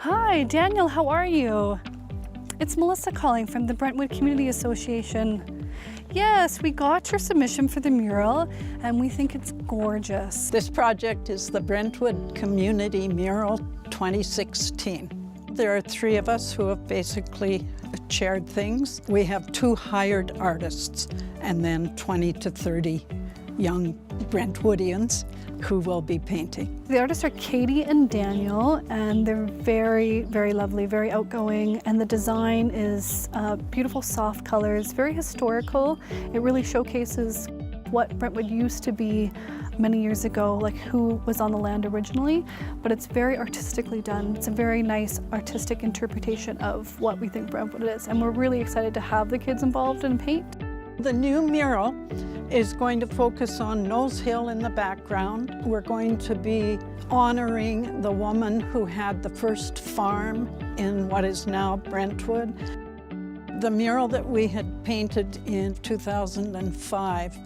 Hi, Daniel, how are you? It's Melissa calling from the Brentwood Community Association. Yes, we got your submission for the mural and we think it's gorgeous. This project is the Brentwood Community Mural 2016. There are 3 of us who have basically chaired things. We have 2 hired artists and then 20 to 30 young Brentwoodians who will be painting. The artists are Katie and Daniel, and they're very, very lovely, very outgoing, and the design is beautiful soft colors, very historical. It really showcases what Brentwood used to be many years ago, like who was on the land originally, but it's very artistically done. It's a very nice artistic interpretation of what we think Brentwood is, and we're really excited to have the kids involved in paint. The new mural is going to focus on Nose Hill in the background. We're going to be honoring the woman who had the first farm in what is now Brentwood. The mural that we had painted in 2005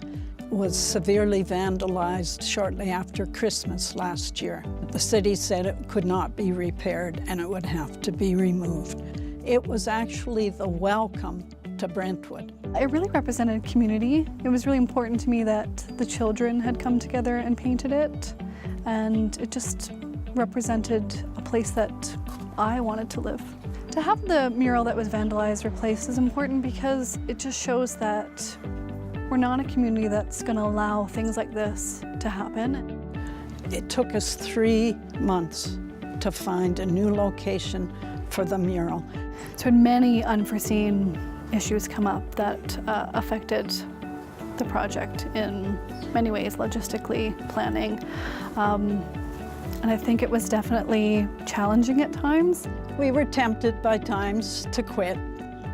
was severely vandalized shortly after Christmas last year. The city said it could not be repaired and it would have to be removed. It was actually the welcome to Brentwood. It really represented community. It was really important to me that the children had come together and painted it, and it just represented a place that I wanted to live. To have the mural that was vandalized replaced is important because it just shows that we're not a community that's going to allow things like this to happen. It took us 3 months to find a new location for the mural. So had many unforeseen issues come up that affected the project in many ways, logistically, planning. And I think it was definitely challenging at times. We were tempted by times to quit,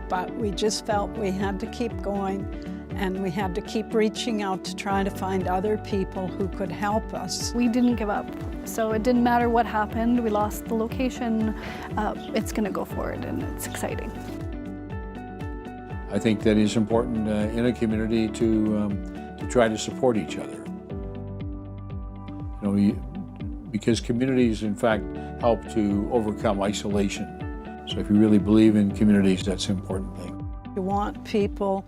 but we just felt we had to keep going and we had to keep reaching out to try to find other people who could help us. We didn't give up, so it didn't matter what happened. We lost the location. It's going to go forward and it's exciting. I think that it's important in a community to try to support each other. Because communities, in fact, help to overcome isolation. So if you really believe in communities, that's an important thing. You want people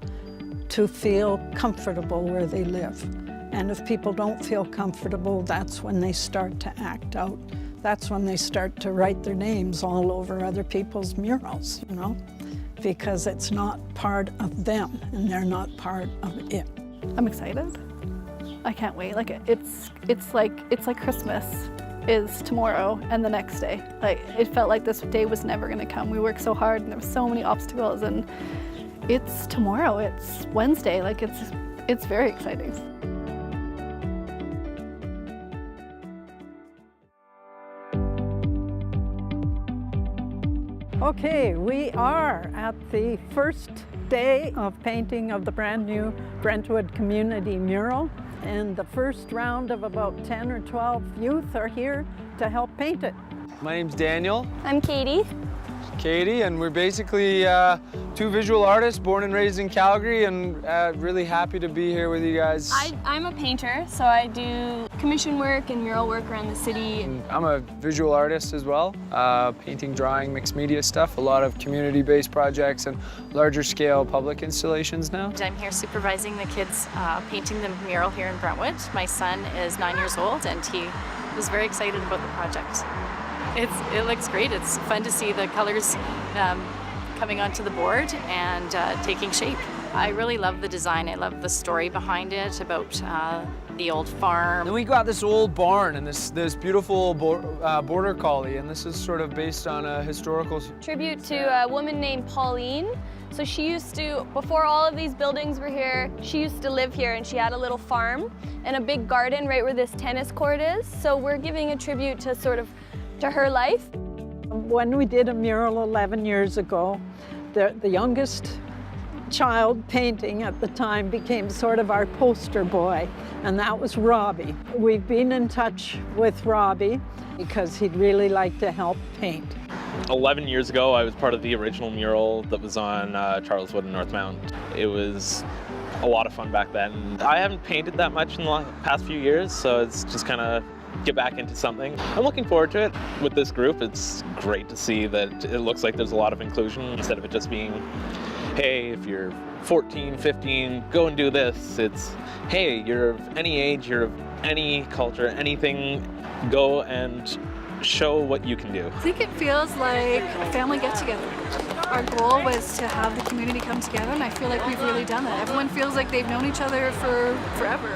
to feel comfortable where they live. And if people don't feel comfortable, that's when they start to act out. That's when they start to write their names all over other people's murals, you know? Because it's not part of them and they're not part of it. I'm excited. I can't wait. Like it's like Christmas is tomorrow and the next day. Like it felt like this day was never going to come. We worked so hard and there were so many obstacles, and it's tomorrow. It's Wednesday. Like it's very exciting. Okay, we are at the first day of painting of the brand new Brentwood Community Mural, and the first round of about 10 or 12 youth are here to help paint it. My name's Daniel. I'm Katie. Katie, and we're basically 2 visual artists born and raised in Calgary, and really happy to be here with you guys. I'm a painter, so I do commission work and mural work around the city. I'm a visual artist as well, painting, drawing, mixed media stuff, a lot of community-based projects and larger scale public installations now. I'm here supervising the kids painting the mural here in Brentwood. My son is 9 years old and he was very excited about the project. It looks great. It's fun to see the colors coming onto the board and taking shape. I really love the design. I love the story behind it about the old farm. And we got this old barn and this beautiful border collie, and this is sort of based on a historical Tribute to a woman named Pauline. So she used to, before all of these buildings were here, she used to live here, and she had a little farm and a big garden right where this tennis court is. So we're giving a tribute to to her life. When we did a mural 11 years ago, the youngest child painting at the time became sort of our poster boy, and that was Robbie. We've been in touch with Robbie because he'd really like to help paint. 11 years ago, I was part of the original mural that was on Charleswood and Northmount. It was a lot of fun back then. I haven't painted that much in the past few years, so it's just kind of get back into something. I'm looking forward to it with this group. It's great to see that it looks like there's a lot of inclusion instead of it just being, hey, if you're 14, 15, go and do this. It's, hey, you're of any age, you're of any culture, anything, go and show what you can do. I think it feels like a family get-together. Our goal was to have the community come together, and I feel like we've really done that. Everyone feels like they've known each other for forever.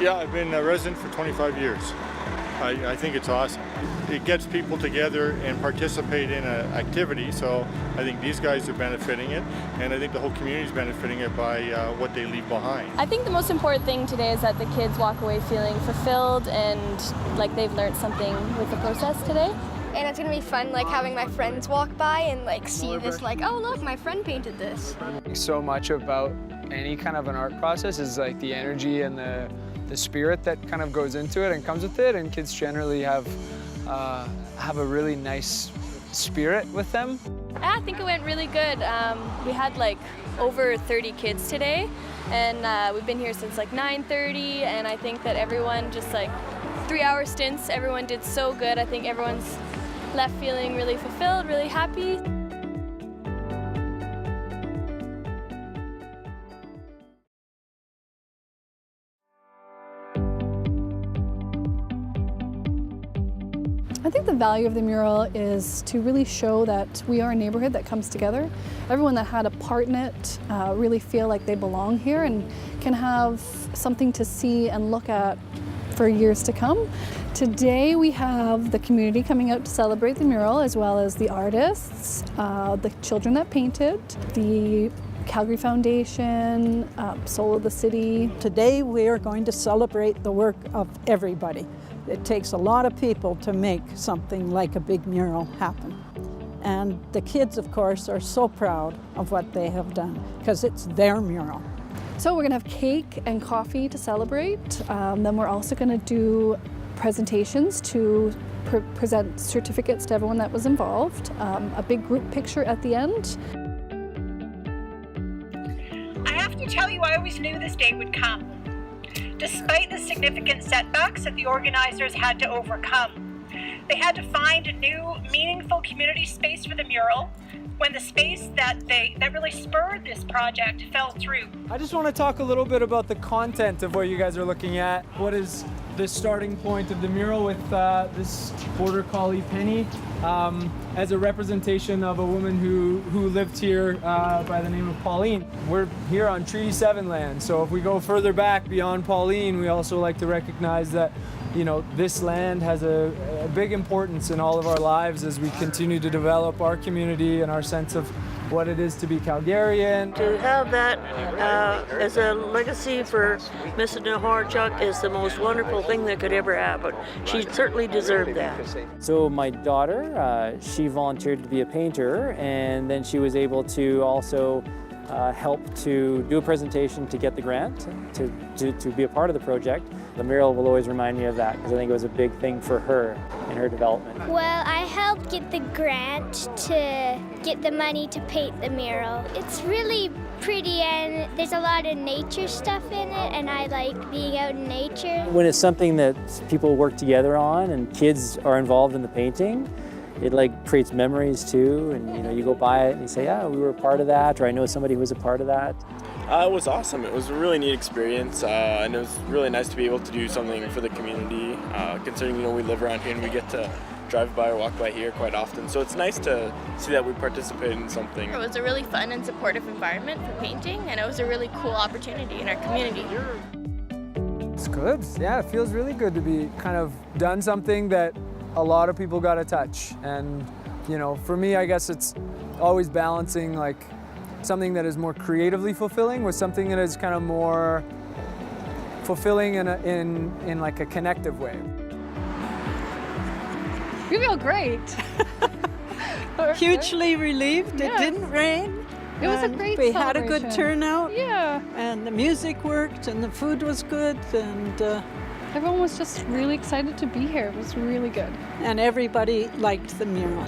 Yeah, I've been a resident for 25 years. I think it's awesome. It gets people together and participate in an activity, so I think these guys are benefiting it, and I think the whole community is benefiting it by what they leave behind. I think the most important thing today is that the kids walk away feeling fulfilled and like they've learned something with the process today. And it's gonna be fun, like having my friends walk by and like see this, like, oh look, my friend painted this. So much about any kind of an art process is like the energy and the spirit that kind of goes into it and comes with it, and kids generally have a really nice spirit with them. I think it went really good. We had like over 30 kids today, and we've been here since like 9:30, and I think that everyone just like 3-hour stints, everyone did so good. I think everyone's left feeling really fulfilled, really happy. I think the value of the mural is to really show that we are a neighborhood that comes together. Everyone that had a part in it really feel like they belong here and can have something to see and look at for years to come. Today we have the community coming out to celebrate the mural, as well as the artists, the children that painted, the Calgary Foundation, Soul of the City. Today we are going to celebrate the work of everybody. It takes a lot of people to make something like a big mural happen. And the kids, of course, are so proud of what they have done because it's their mural. So we're gonna have cake and coffee to celebrate. Then we're also gonna do presentations to present certificates to everyone that was involved. A big group picture at the end. I have to tell you, I always knew this day would come. Despite the significant setbacks that the organizers had to overcome, they had to find a new, meaningful community space for the mural when the space that really spurred this project fell through. I just want to talk a little bit about the content of what you guys are looking at. What is the starting point of the mural with this Border Collie Penny as a representation of a woman who lived here by the name of Pauline. We're here on Treaty 7 land, so if we go further back beyond Pauline, we also like to recognize that, you know, this land has a big importance in all of our lives as we continue to develop our community and our sense of what it is to be Calgarian. To have that as a legacy for Mrs. Nahorchuk is the most wonderful thing that could ever happen. She certainly deserved that. So my daughter, she volunteered to be a painter, and then she was able to also help to do a presentation to get the grant to be a part of the project. The mural will always remind me of that because I think it was a big thing for her in her development. Well, I helped get the grant to get the money to paint the mural. It's really pretty and there's a lot of nature stuff in it, and I like being out in nature. When it's something that people work together on and kids are involved in the painting, it like creates memories too, and you know, you go by it and you say, yeah, we were a part of that, or I know somebody who was a part of that. It was awesome. It was a really neat experience, and it was really nice to be able to do something for the community, considering, you know, we live around here and we get to drive by or walk by here quite often. So it's nice to see that we participate in something. It was a really fun and supportive environment for painting, and it was a really cool opportunity in our community. It's good. Yeah, it feels really good to be kind of done something that a lot of people got to touch. And, you know, for me, I guess it's always balancing like something that is more creatively fulfilling with something that is kind of more fulfilling in like a connective way. You feel great. Hugely relieved. It didn't rain. It was a great We had a good turnout. Yeah. And the music worked and the food was good, and everyone was just really excited to be here. It was really good. And everybody liked the mural.